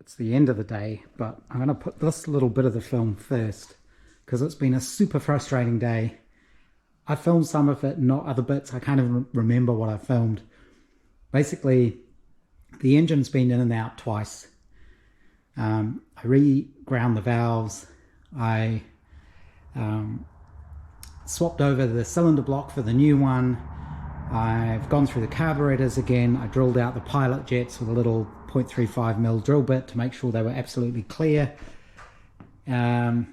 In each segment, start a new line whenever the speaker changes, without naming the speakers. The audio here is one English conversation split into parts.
it's the end of the day, but I'm going to put this little bit of the film first because it's been a super frustrating day. I filmed some of it, not other bits. I can't even remember what I filmed. Basically, the engine's been in and out twice. I re-ground the valves. I swapped over the cylinder block for the new one. I've gone through the carburetors again. I drilled out the pilot jets with a little 0.35mm drill bit to make sure they were absolutely clear. I've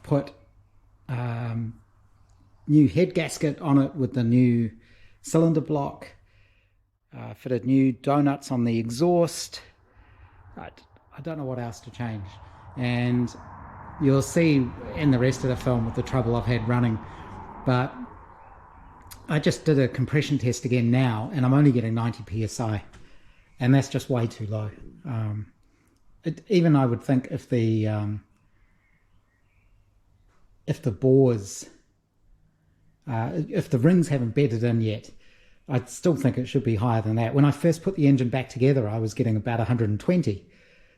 put new head gasket on it with the new cylinder block. Fitted new donuts on the exhaust. I don't know what else to change. And you'll see in the rest of the film with the trouble I've had running. But I just did a compression test again now, and I'm only getting 90 psi, and that's just way too low. Even I would think if the bores, if the rings haven't bedded in yet, I still think it should be higher than that. When I first put the engine back together, I was getting about 120.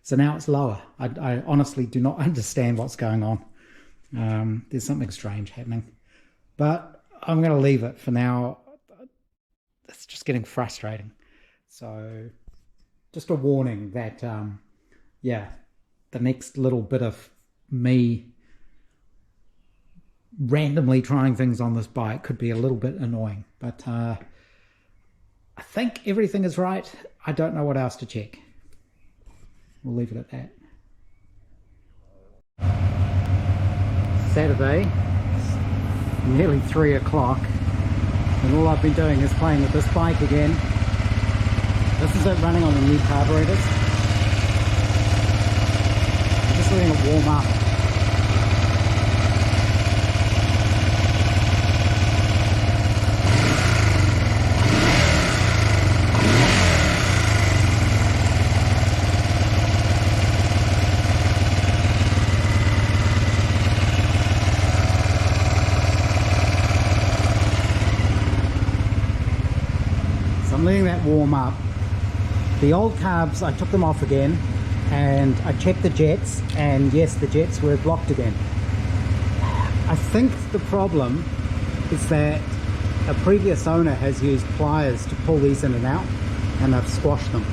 So now it's lower. I honestly do not understand what's going on. There's something strange happening. But I'm going to leave it for now. It's just getting frustrating. So just a warning that, yeah, the next little bit of me randomly trying things on this bike could be a little bit annoying. But I think everything is right. I don't know what else to check. We'll leave it at that. Saturday, it's nearly 3 o'clock, and all I've been doing is playing with this bike again. This is it running on the new carburetors. I'm just letting it warm up. I'm letting that warm up. The old carbs, I took them off again and I checked the jets, and yes, the jets were blocked again. I think the problem is that a previous owner has used pliers to pull these in and out, and I've squashed them.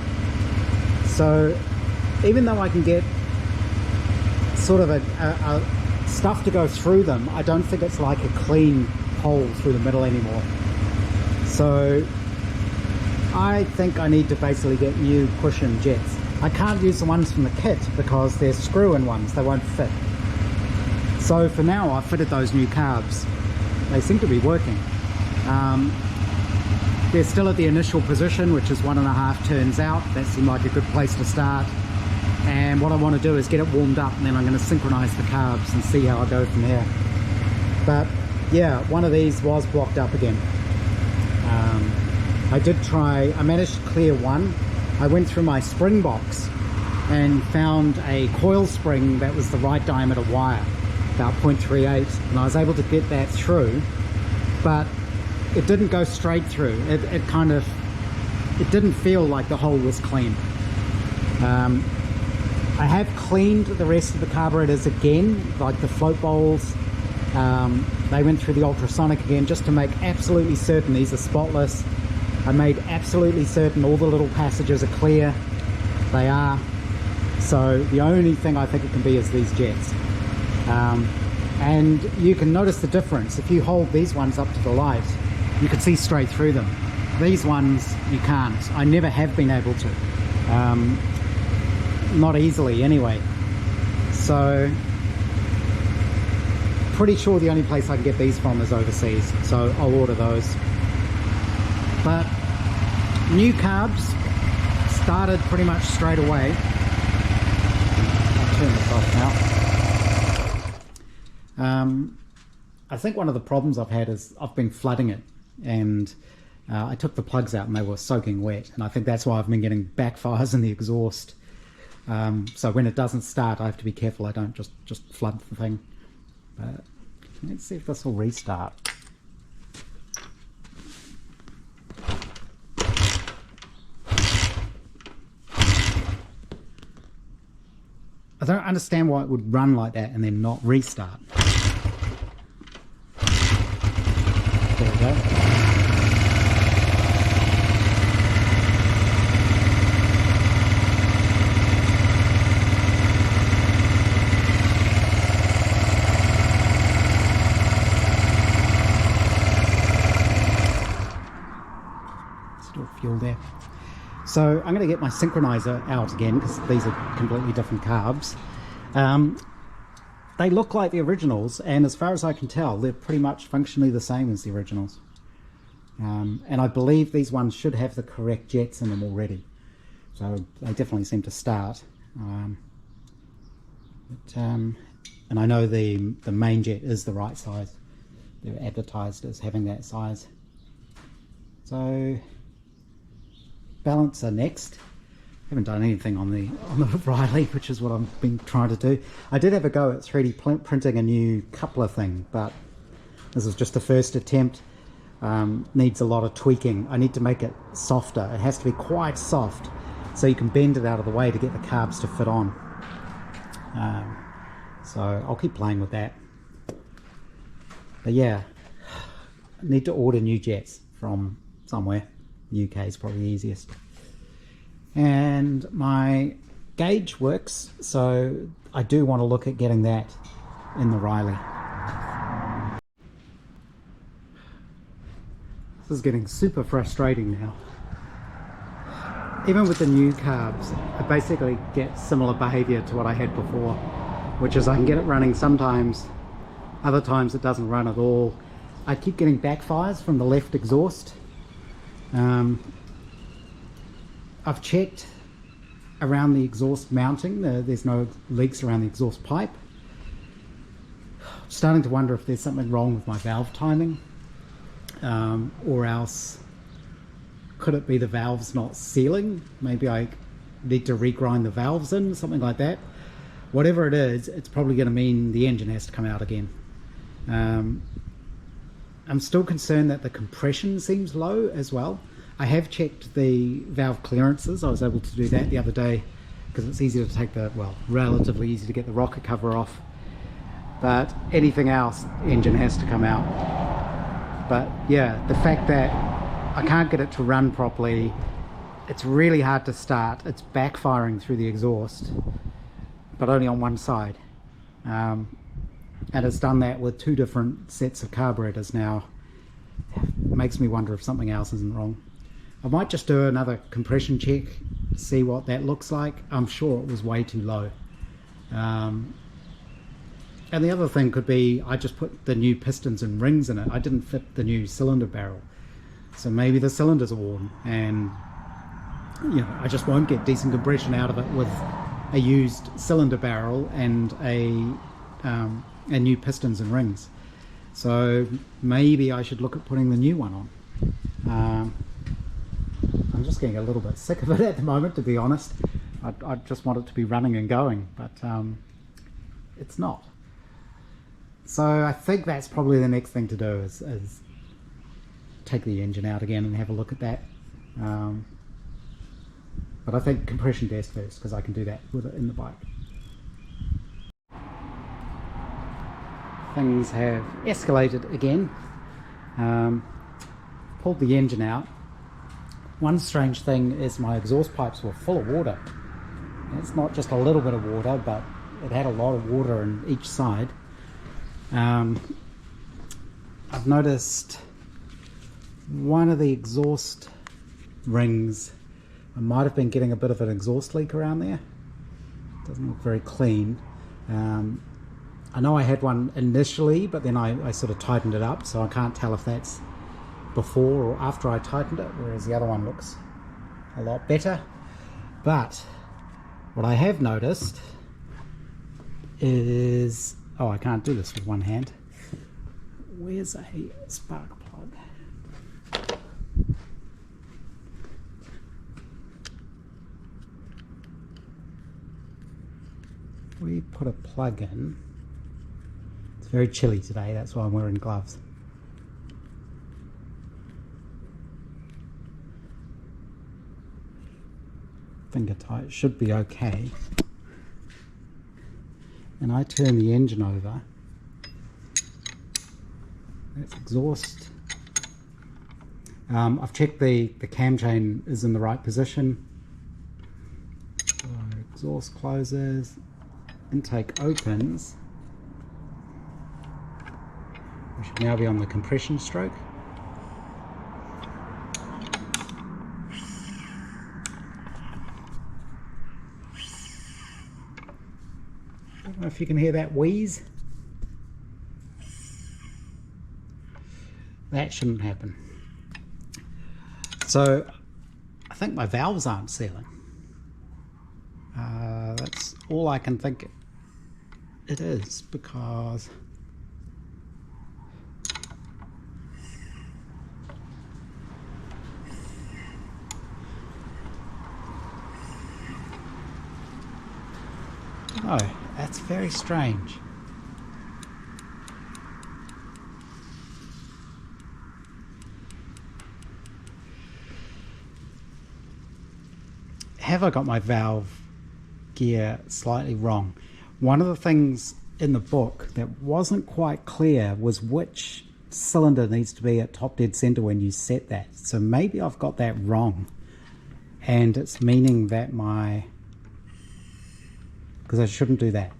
So even though I can get sort of a stuff to go through them, I don't think it's like a clean hole through the middle anymore. So I think I need to basically get new push-in jets. I can't use the ones from the kit because they're screw-in ones, they won't fit. So for now I've fitted those new carbs. They seem to be working. They're still at the initial position, which is 1.5 turns out. That seemed like a good place to start. And what I want to do is get it warmed up, and then I'm going to synchronize the carbs and see how I go from here. But yeah, one of these was blocked up again. I managed to clear one. I went through my spring box and found a coil spring that was the right diameter wire, about 0.38, and I was able to get that through, but it didn't go straight through. It didn't feel like the hole was clean. I have cleaned the rest of the carburetors again, like the float bowls. They went through the ultrasonic again just to make absolutely certain these are spotless. I made absolutely certain all the little passages are clear. They are. So the only thing I think it can be is these jets. And you can notice the difference. If you hold these ones up to the light, you can see straight through them. These ones you can't. I never have been able to. Not easily anyway. So pretty sure the only place I can get these from is overseas, so I'll order those. But new carbs started pretty much straight away. I'll turn this off now. I think one of the problems I've had is I've been flooding it, and I took the plugs out and they were soaking wet, and I think that's why I've been getting backfires in the exhaust. So when it doesn't start, I have to be careful I don't just flood the thing. But let's see if this will restart. don't understand why it would run like that and then not restart. There we go. Still fuel there. So I'm going to get my synchronizer out again because these are completely different carbs. They look like the originals, and as far as I can tell, they're pretty much functionally the same as the originals. And I believe these ones should have the correct jets in them already. So they definitely seem to start. And I know the main jet is the right size. They're advertised as having that size. So balancer next. Haven't done anything on the Riley, which is what I've been trying to do. I did have a go at 3D printing a new coupler thing, but this is just the first attempt. Needs a lot of tweaking. I need to make it softer. It has to be quite soft so you can bend it out of the way to get the carbs to fit on. So I'll keep playing with that. But yeah, I need to order new jets from somewhere. UK is probably the easiest. And my gauge works, so I do want to look at getting that in the Riley. This is getting super frustrating now. Even with the new carbs, I basically get similar behavior to what I had before, which is I can get it running sometimes, other times it doesn't run at all. I keep getting backfires from the left exhaust. I've checked around the exhaust mounting, there's no leaks around the exhaust pipe. I'm starting to wonder if there's something wrong with my valve timing, or else could it be the valves not sealing? Maybe I need to regrind the valves in, something like that. Whatever it is, it's probably going to mean the engine has to come out again. I'm still concerned that the compression seems low as well. I have checked the valve clearances. I was able to do that the other day because it's easier to take the, well, relatively easy to get the rocker cover off. But anything else, engine has to come out. But yeah, the fact that I can't get it to run properly, it's really hard to start. It's backfiring through the exhaust, but only on one side. And it's done that with 2 different sets of carburetors now. It makes me wonder if something else isn't wrong. I might just do another compression check, see what that looks like. I'm sure it was way too low. And the other thing could be I just put the new pistons and rings in it. I didn't fit the new cylinder barrel. So maybe the cylinders are worn, and you know, I just won't get decent compression out of it with a used cylinder barrel and new pistons and rings. So maybe I should look at putting the new one on. I'm just getting a little bit sick of it at the moment, to be honest. I just want it to be running and going, but it's not. So I think that's probably the next thing to do is take the engine out again and have a look at that. But I think compression test first, because I can do that with it in the bike. Things have escalated again. Pulled the engine out. One strange thing is my exhaust pipes were full of water. It's not just a little bit of water, but it had a lot of water on each side. I've noticed one of the exhaust rings, I might have been getting a bit of an exhaust leak around there. Doesn't look very clean. I know I had one initially, but then I sort of tightened it up, so I can't tell if that's before or after I tightened it, whereas the other one looks a lot better. But what I have noticed is, oh, I can't do this with one hand. Where's a spark plug? We put a plug in. It's very chilly today, that's why I'm wearing gloves. Finger tight, should be okay. and I turn the engine over, that's exhaust. I've checked the cam chain is in the right position. So exhaust closes, intake opens. We should now be on the compression stroke. I don't know if you can hear that wheeze. That shouldn't happen. So I think my valves aren't sealing. That's all I can think it is, because oh, that's very strange. Have I got my valve gear slightly wrong? One of the things in the book that wasn't quite clear was which cylinder needs to be at top dead center when you set that. So maybe I've got that wrong, and it's meaning that because I shouldn't do that.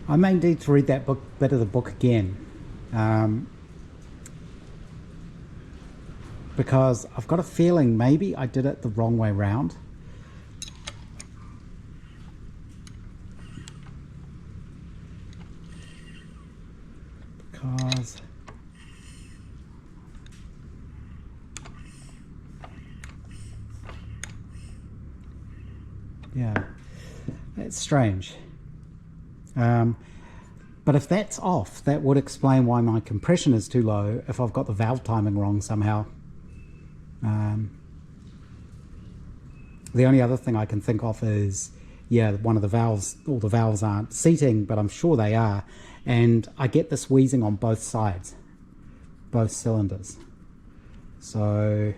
I may need to read that bit of the book again, because I've got a feeling maybe I did it the wrong way round. Because yeah, that's strange. But if that's off, that would explain why my compression is too low if I've got the valve timing wrong somehow. The only other thing I can think of is, yeah, one of the valves, all the valves aren't seating, but I'm sure they are, and I get this wheezing on both sides, both cylinders. So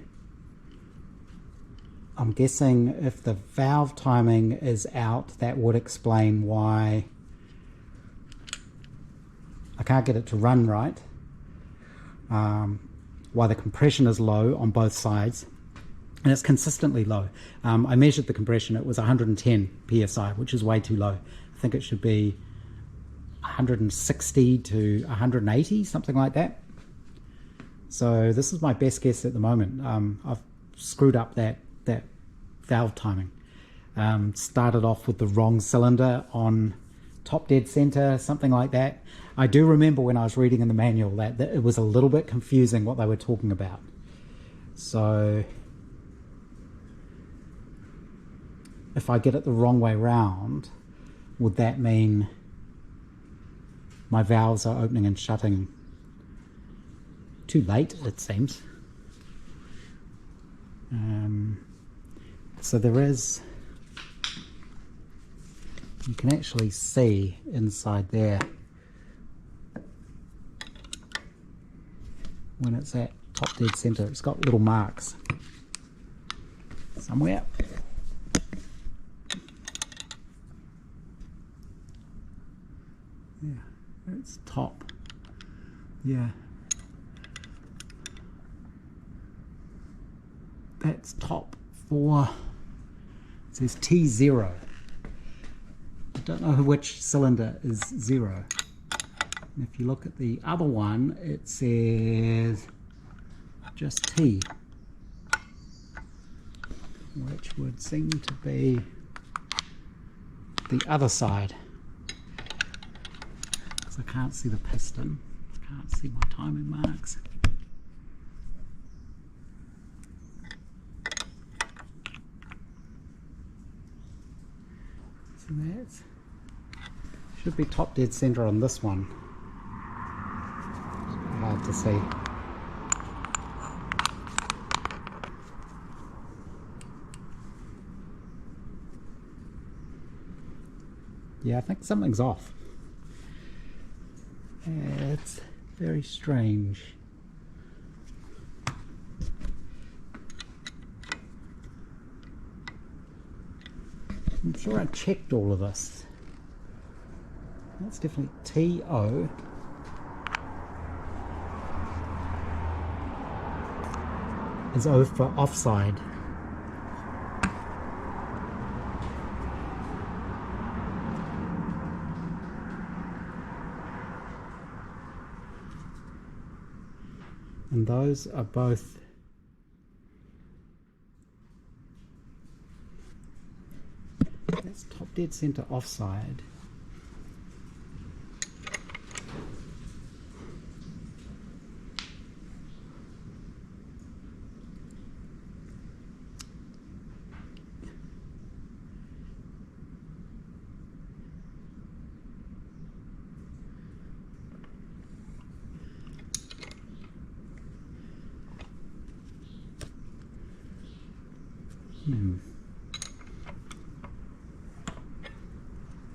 I'm guessing if the valve timing is out, that would explain why I can't get it to run right, why the compression is low on both sides, and it's consistently low. I measured the compression, it was 110 psi, which is way too low. I think it should be 160 to 180, something like that. So this is my best guess at the moment. I've screwed up that valve timing. Started off with the wrong cylinder on top dead center, something like that. I do remember when I was reading in the manual that it was a little bit confusing what they were talking about. So if I get it the wrong way round, would that mean my valves are opening and shutting too late, it seems? So there is, you can actually see inside there when it's at top dead center. It's got little marks somewhere. Yeah, it's top. Yeah, that's top for, it says T0. I don't know which cylinder is 0. And if you look at the other one, it says just T, which would seem to be the other side. Because I can't see the piston, I can't see my timing marks. So that should be top dead center on this one. It's hard to see. Yeah, I think something's off. It's very strange. I'm sure I checked all of this. That's definitely TO. Is O for offside. And those are both that's top dead center offside.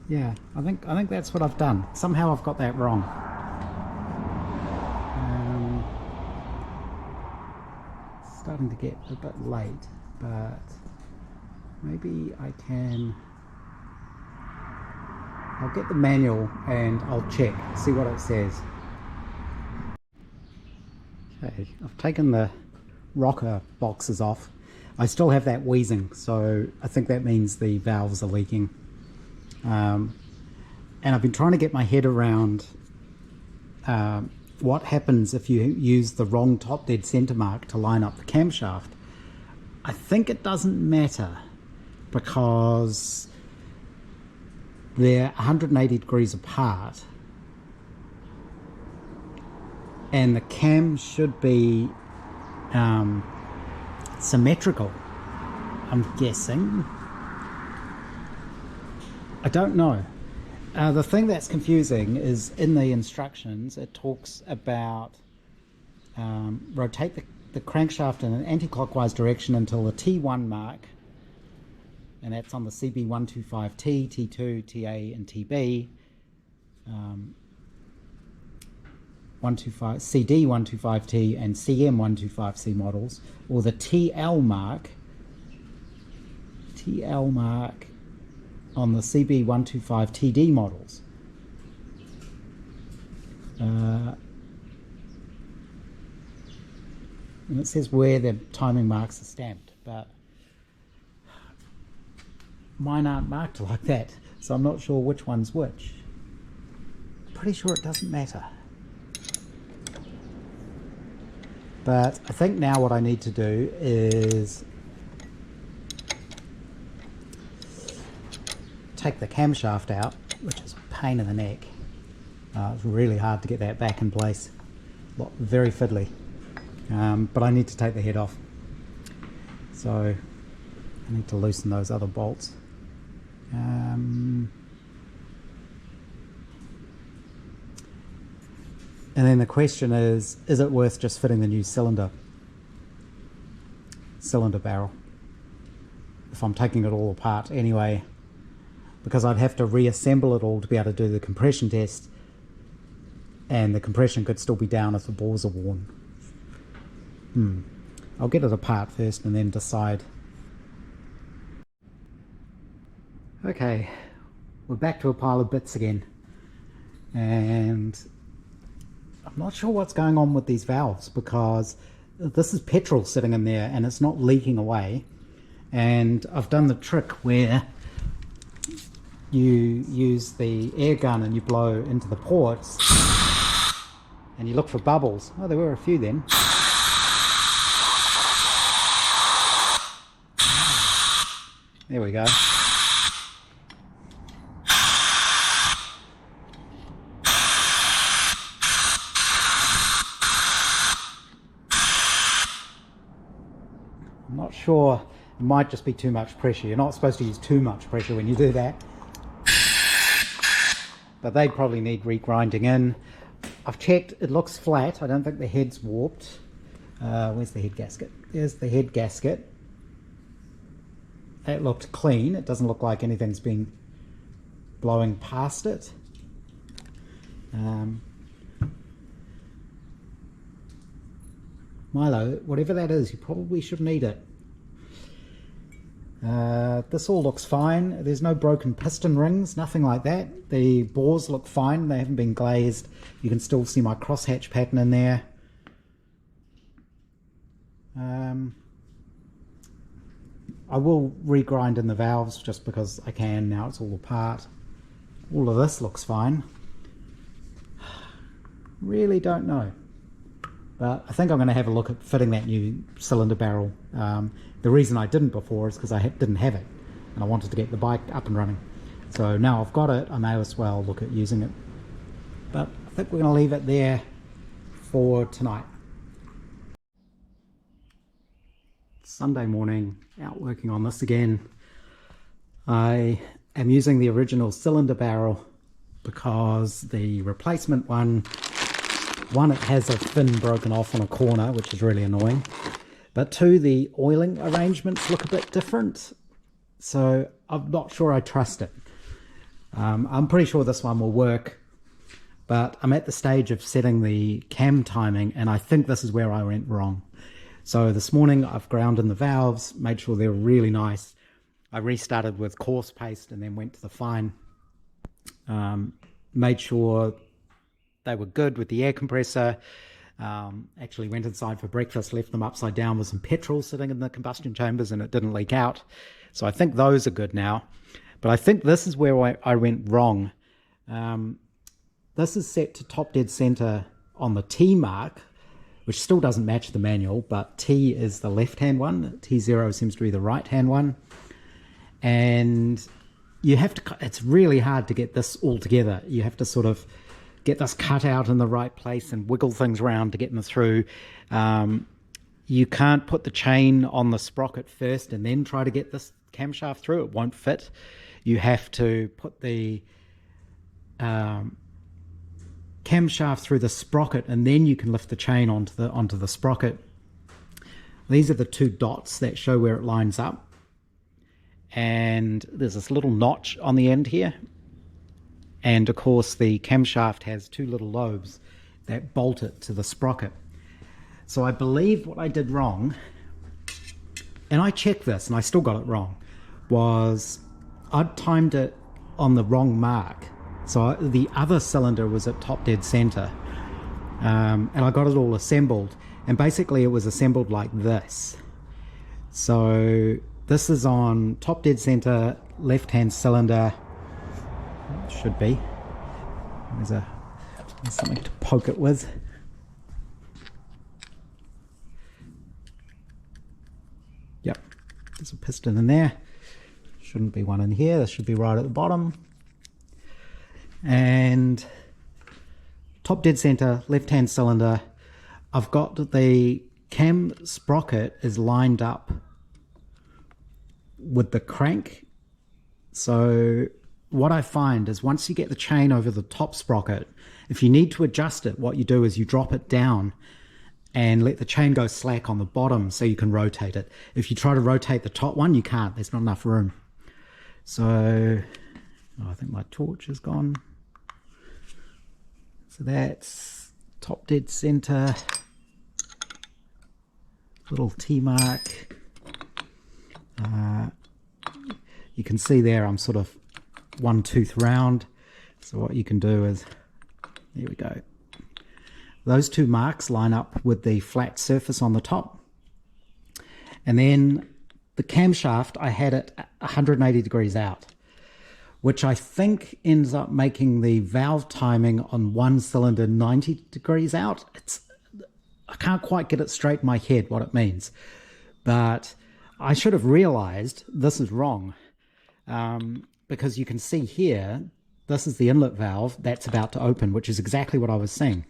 Yeah, I think that's what I've done. Somehow I've got that wrong. It's starting to get a bit late, but maybe I can. I'll get the manual and I'll check, see what it says. Okay, I've taken the rocker boxes off. I still have that wheezing, so I think that means the valves are leaking. And I've been trying to get my head around what happens if you use the wrong top dead center mark to line up the camshaft. I think it doesn't matter because they're 180 degrees apart and the cam should be symmetrical, I'm guessing. I don't know. The thing that's confusing is in the instructions it talks about rotate the crankshaft in an anti-clockwise direction until the T1 mark, and that's on the CB125T, T2, TA and TB, CD125T and CM125C models, or the TL mark on the CB125 TD models. And it says where the timing marks are stamped, but mine aren't marked like that, so I'm not sure which one's which. Pretty sure it doesn't matter. But I think now what I need to do is take the camshaft out, which is a pain in the neck. It's really hard to get that back in place. Very fiddly. But I need to take the head off. So I need to loosen those other bolts. And then the question is it worth just fitting the new cylinder barrel if I'm taking it all apart anyway, because I'd have to reassemble it all to be able to do the compression test, and the compression could still be down if the balls are worn. I'll get it apart first and then decide. Okay, we're back to a pile of bits again, and I'm not sure what's going on with these valves, because this is petrol sitting in there and it's not leaking away. And I've done the trick where you use the air gun and you blow into the ports and you look for bubbles. Oh, there were a few then. There we go. I'm not sure, it might just be too much pressure. You're not supposed to use too much pressure when you do that. But they probably need regrinding in. I've checked, it looks flat. I don't think the head's warped. Where's the head gasket? There's the head gasket. That looked clean. It doesn't look like anything's been blowing past it. Milo, whatever that is, you probably should need it. This all looks fine. There's no broken piston rings, nothing like that. The bores look fine, they haven't been glazed. You can still see my crosshatch pattern in there. I will regrind in the valves just because I can now, it's all apart. All of this looks fine. Really don't know. But I think I'm going to have a look at fitting that new cylinder barrel. The reason I didn't before is because I didn't have it and I wanted to get the bike up and running. So now I've got it, I may as well look at using it. But I think we're going to leave it there for tonight. Sunday morning, out working on this again. I am using the original cylinder barrel because the replacement one, it has a fin broken off on a corner, which is really annoying. But two, the oiling arrangements look a bit different. So I'm not sure I trust it. I'm pretty sure this one will work, but I'm at the stage of setting the cam timing, and I think this is where I went wrong. So this morning I've ground in the valves, made sure they're really nice. I restarted with coarse paste and then went to the fine. Made sure they were good with the air compressor. Actually went inside for breakfast, left them upside down with some petrol sitting in the combustion chambers and it didn't leak out. So I think those are good now. But I think this is where I went wrong. This is set to top dead center on the T mark, which still doesn't match the manual, but T is the left-hand one. T0 seems to be the right-hand one. And you have to, it's really hard to get this all together. You have to sort of get this cut out in the right place and wiggle things around to get them through. You can't put the chain on the sprocket first and then try to get this camshaft through. It won't fit. You have to put the camshaft through the sprocket and then you can lift the chain onto the sprocket. These are the two dots that show where it lines up, and there's this little notch on the end here, and of course the camshaft has two little lobes that bolt it to the sprocket. So I believe what I did wrong, and I checked this and I still got it wrong, was I'd timed it on the wrong mark. So the other cylinder was at top dead center, and I got it all assembled, and basically it was assembled like this. So this is on top dead center, left hand cylinder. It should be. There's something to poke it with. Yep, there's a piston in there. Shouldn't be one in here. This should be right at the bottom. And top dead center, left hand cylinder. I've got the cam sprocket is lined up with the crank. So what I find is once you get the chain over the top sprocket, if you need to adjust it, what you do is you drop it down and let the chain go slack on the bottom so you can rotate it. If you try to rotate the top one, you can't. There's not enough room. So I think my torch is gone. So that's top dead center, little T mark. You can see there I'm sort of one tooth round. So what you can do is, there we go. Those two marks line up with the flat surface on the top. And then the camshaft, I had it 180 degrees out, which I think ends up making the valve timing on one cylinder 90 degrees out. I can't quite get it straight in my head what it means, but I should have realized this is wrong, because you can see here, this is the inlet valve that's about to open, which is exactly what I was seeing.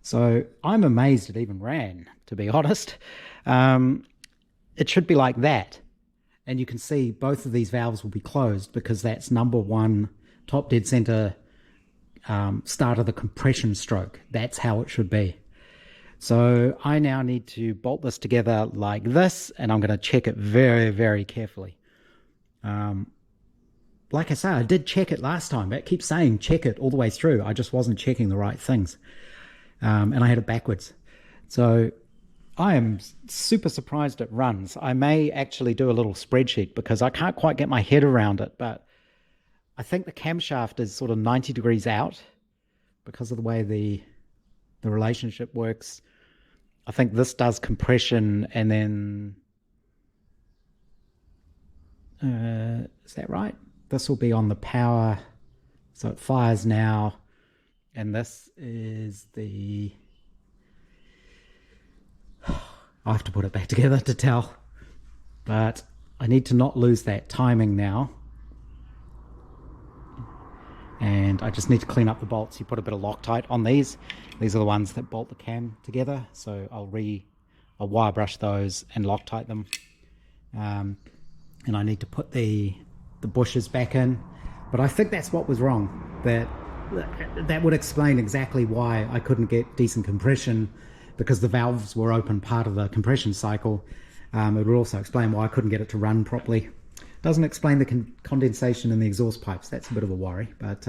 So I'm amazed it even ran, to be honest. It should be like that. And you can see both of these valves will be closed because that's number one, top dead center, start of the compression stroke. That's how it should be. So I now need to bolt this together like this, and I'm going to check it very, very carefully. Like I say, I did check it last time. It keeps saying check it all the way through. I just wasn't checking the right things. And I had it backwards. So I am super surprised it runs. I may actually do a little spreadsheet because I can't quite get my head around it, but I think the camshaft is sort of 90 degrees out because of the way the relationship works. I think this does compression and then is that right? This will be on the power, so it fires now, and this is the, I have to put it back together to tell, but I need to not lose that timing now. And I just need to clean up the bolts. You put a bit of Loctite on these. These are the ones that bolt the cam together. So I'll wire brush those and Loctite them. And I need to put the bushes back in. But I think that's what was wrong. That would explain exactly why I couldn't get decent compression, because the valves were open part of the compression cycle. It would also explain why I couldn't get it to run properly. Doesn't explain the condensation in the exhaust pipes. That's a bit of a worry, but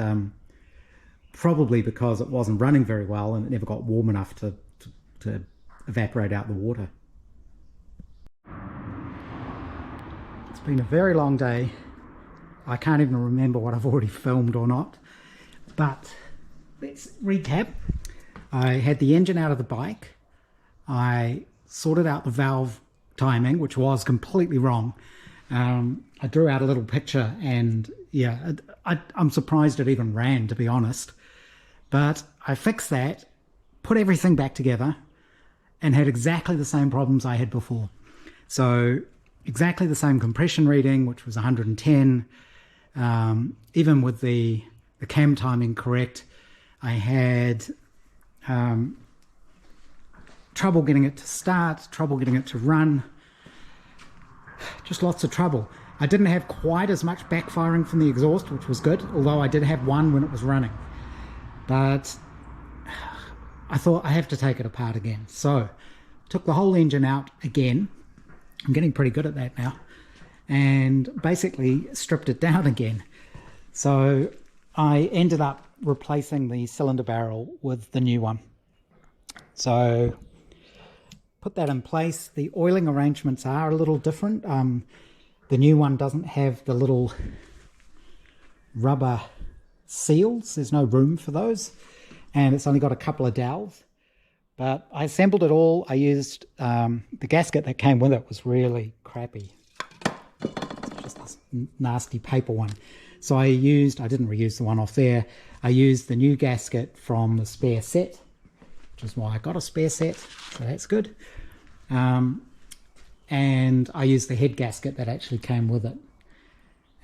probably because it wasn't running very well and it never got warm enough to evaporate out the water. It's been a very long day. I can't even remember what I've already filmed or not, but let's recap. I had the engine out of the bike. I sorted out the valve timing, which was completely wrong. I drew out a little picture, and yeah, I'm surprised it even ran, to be honest. But I fixed that, put everything back together, and had exactly the same problems I had before. So exactly the same compression reading, which was 110. Even with the cam timing correct, I had trouble getting it to start, trouble getting it to run. Just lots of trouble. I didn't have quite as much backfiring from the exhaust, which was good, although I did have one when it was running. But I thought I have to take it apart again. So took the whole engine out again. I'm getting pretty good at that now. And basically stripped it down again. So I ended up replacing the cylinder barrel with the new one. So put that in place. The oiling arrangements are a little different. The new one doesn't have the little rubber seals. There's no room for those, and it's only got a couple of dowels. But I assembled it all. I used the gasket that came with it was really crappy. It's just this nasty paper one. So I didn't reuse the one off there. I used the new gasket from the spare set, which is why I got a spare set, so that's good. And I used the head gasket that actually came with it.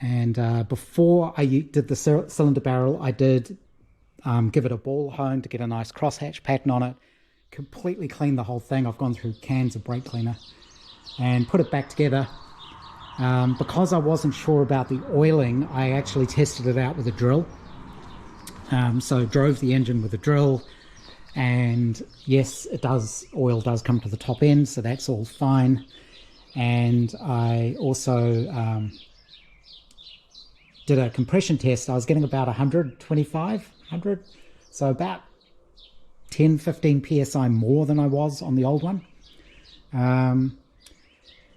And before I did the cylinder barrel, I did give it a ball hone to get a nice crosshatch pattern on it. Completely cleaned the whole thing. I've gone through cans of brake cleaner and put it back together. Because I wasn't sure about the oiling, I actually tested it out with a drill. So drove the engine with a drill, and yes, it does, oil does come to the top end, so that's all fine. And I also did a compression test. I was getting about 100, so about 10-15 psi more than I was on the old one.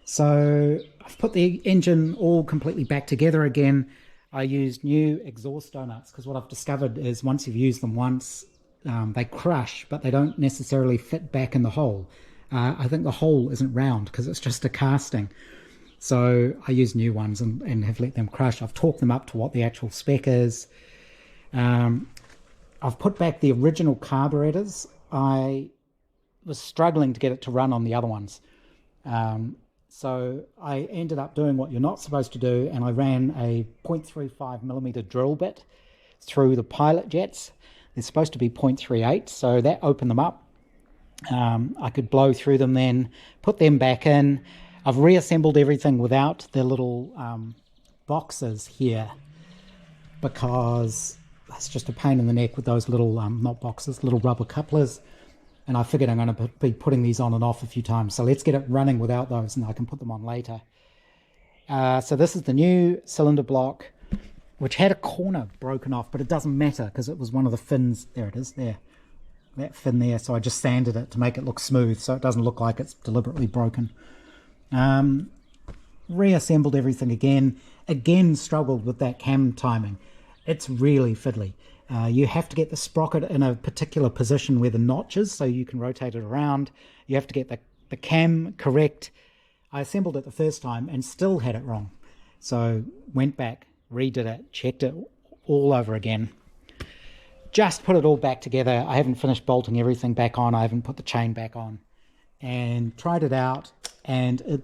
So I've put the engine all completely back together again. I used new exhaust donuts because what I've discovered is once you've used them once, they crush, but they don't necessarily fit back in the hole. I think the hole isn't round because it's just a casting. So I use new ones and have let them crush. I've torqued them up to what the actual spec is. I've put back the original carburetors. I was struggling to get it to run on the other ones. So I ended up doing what you're not supposed to do, and I ran a 0.35mm drill bit through the pilot jets. They're supposed to be 0.38, so that opened them up. I could blow through them then, put them back in. I've reassembled everything without the little boxes here because it's just a pain in the neck with those little, not boxes, little rubber couplers. And I figured I'm going to be putting these on and off a few times. So let's get it running without those, and I can put them on later. So this is the new cylinder block, which had a corner broken off, but it doesn't matter because it was one of the fins. There it is, there. fin there, so I just sanded it to make it look smooth so it doesn't look like it's deliberately broken. Reassembled everything again struggled with that cam timing. It's really fiddly. You have to get the sprocket in a particular position where the notch is so you can rotate it around. You have to get the cam correct. I assembled it the first time and still had it wrong, so went back, redid it, checked it all over again. Just put it all back together. I haven't finished bolting everything back on. I haven't put the chain back on, and tried it out, and it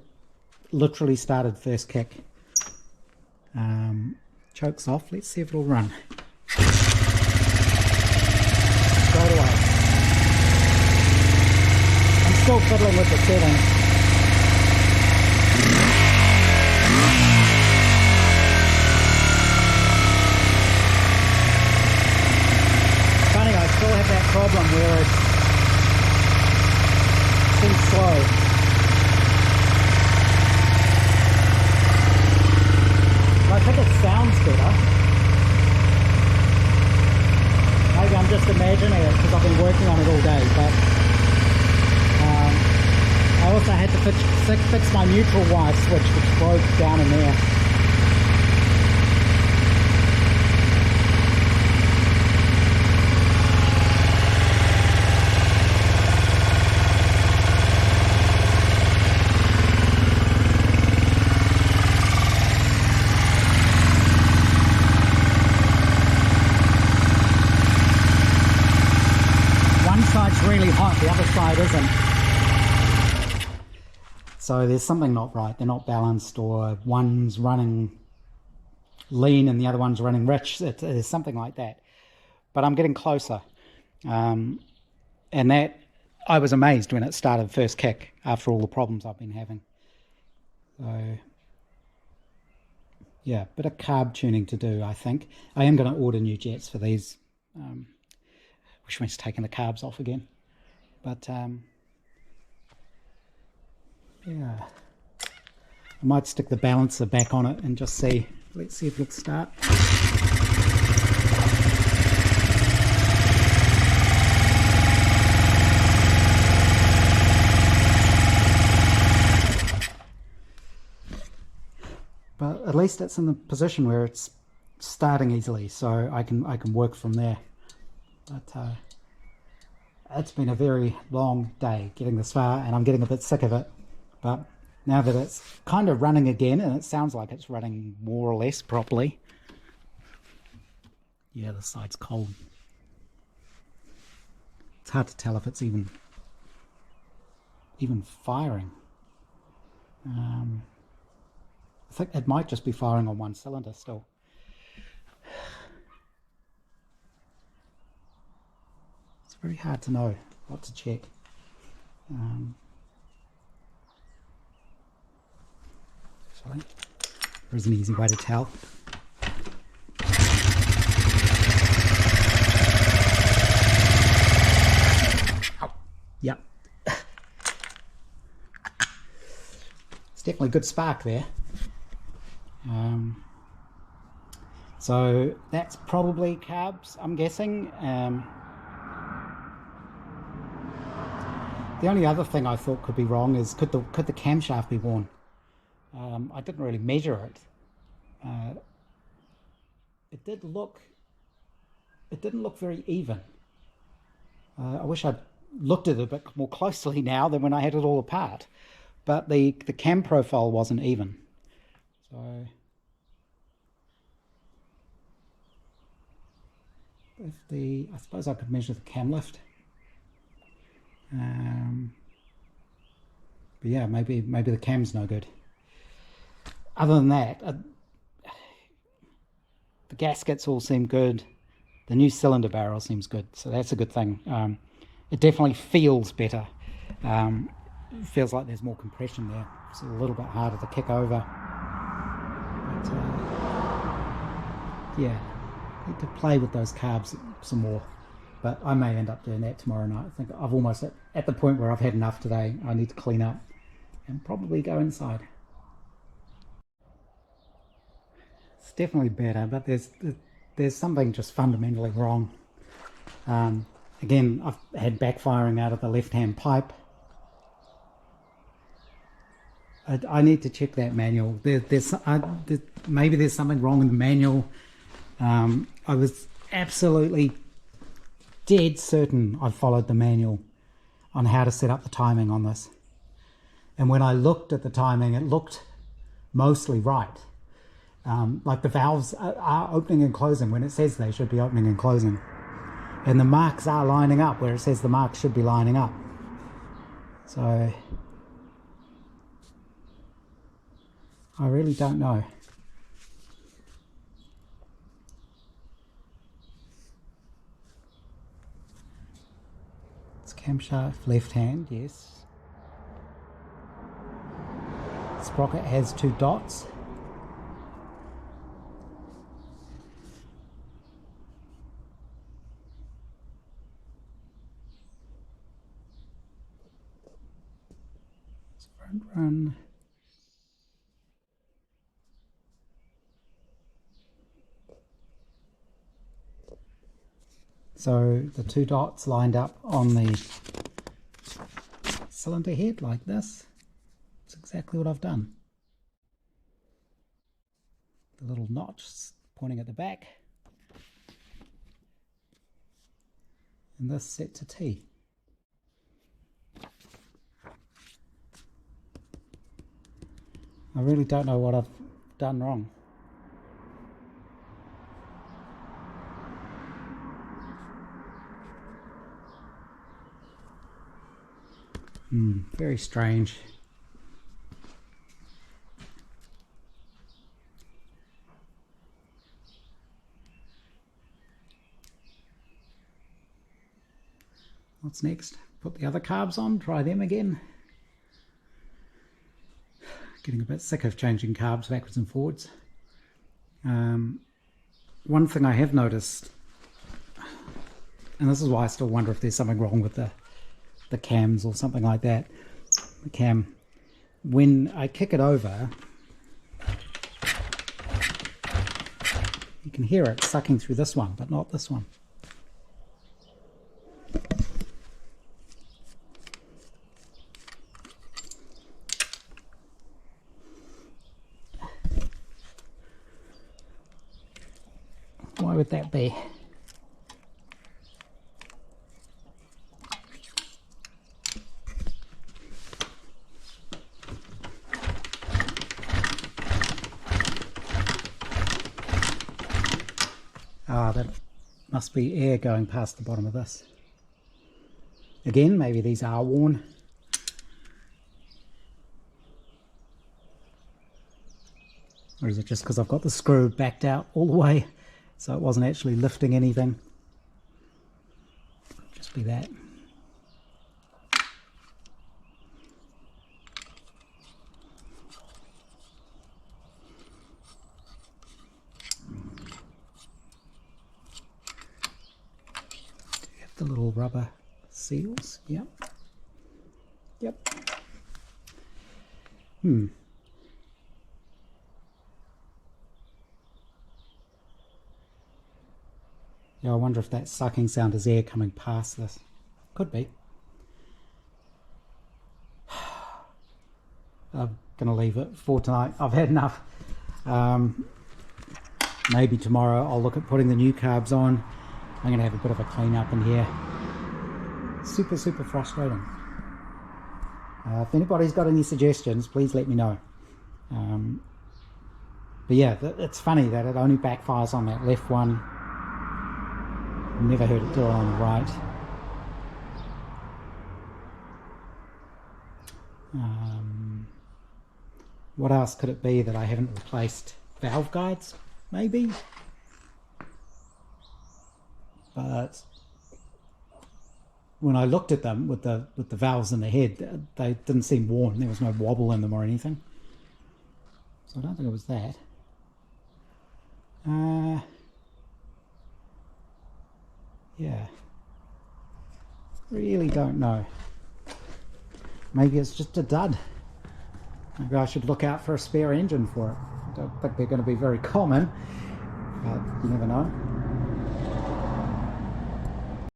literally started first kick. Chokes off. Let's see if it'll run. Straight away. I'm still fiddling with the settings. Funny, I still have that problem where it seems slow. I think it sounds better. Maybe I'm just imagining it because I've been working on it all day, but I also had to fix my neutral wire switch, which broke down in there. Really hot, the other side isn't. So there's something not right. They're not balanced, or one's running lean and the other one's running rich. There's something like that. But I'm getting closer. And that, I was amazed when it started first kick after all the problems I've been having. So yeah, bit of carb tuning to do, I think. I am going to order new jets for these. Which means taking the carbs off again. But yeah, I might stick the balancer back on it and just see. Let's see if it'll start. But at least it's in the position where it's starting easily, so I can work from there. But it's been a very long day getting this far, and I'm getting a bit sick of it. But now that it's kind of running again, and it sounds like it's running more or less properly. Yeah, the side's cold. It's hard to tell if it's even firing. I think it might just be firing on one cylinder still. Very hard to know what to check. Sorry, there is an easy way to tell. Oh, yeah. It's definitely a good spark there. So that's probably carbs, I'm guessing. The only other thing I thought could be wrong is could the camshaft be worn? I didn't really measure it. It didn't look very even. I wish I'd looked at it a bit more closely now than when I had it all apart. But the cam profile wasn't even. So I suppose I could measure the cam lift. But yeah, maybe the cam's no good. Other than that, the gaskets all seem good. The new cylinder barrel seems good, so that's a good thing. It definitely feels better. It feels like there's more compression there. It's a little bit harder to kick over. But yeah, I need to play with those carbs some more. But I may end up doing that tomorrow night. I think I've almost at the point where I've had enough today. I need to clean up and probably go inside. It's definitely better, but there's something just fundamentally wrong. Again, I've had backfiring out of the left-hand pipe. I need to check that manual. Maybe there's something wrong in the manual. I was absolutely dead certain I followed the manual on how to set up the timing on this. And when I looked at the timing, it looked mostly right. Like the valves are opening and closing when it says they should be opening and closing. And the marks are lining up where it says the marks should be lining up. So I really don't know. It's camshaft left hand, yes. Sprocket has 2 dots. It's front run. So the 2 dots lined up on the cylinder head like this. That's exactly what I've done. The little notch pointing at the back. And this set to T. I really don't know what I've done wrong. Very strange. What's next? Put the other carbs on, try them again. Getting a bit sick of changing carbs backwards and forwards. One thing I have noticed, and this is why I still wonder if there's something wrong with the cams or something like that. The cam, when I kick it over, you can hear it sucking through this one, but not this one. Why would that be? Ah, that must be air going past the bottom of this. Again, maybe these are worn. Or is it just because I've got the screw backed out all the way, so it wasn't actually lifting anything? Just be that. The little rubber seals, yep. Yeah, I wonder if that sucking sound is air coming past this. Could be. I'm going to leave it for tonight. I've had enough. Maybe tomorrow I'll look at putting the new carbs on. I'm going to have a bit of a clean up in here. Super frustrating. If anybody's got any suggestions, please let me know. But yeah, it's funny that it only backfires on that left one. Never heard it do it on the right. What else could it be that I haven't replaced? Valve guides, maybe? But when I looked at them with the valves in the head, they didn't seem worn. There was no wobble in them or anything. So I don't think it was that. Yeah. Really don't know. Maybe it's just a dud. Maybe I should look out for a spare engine for it. I don't think they're going to be very common, but you never know.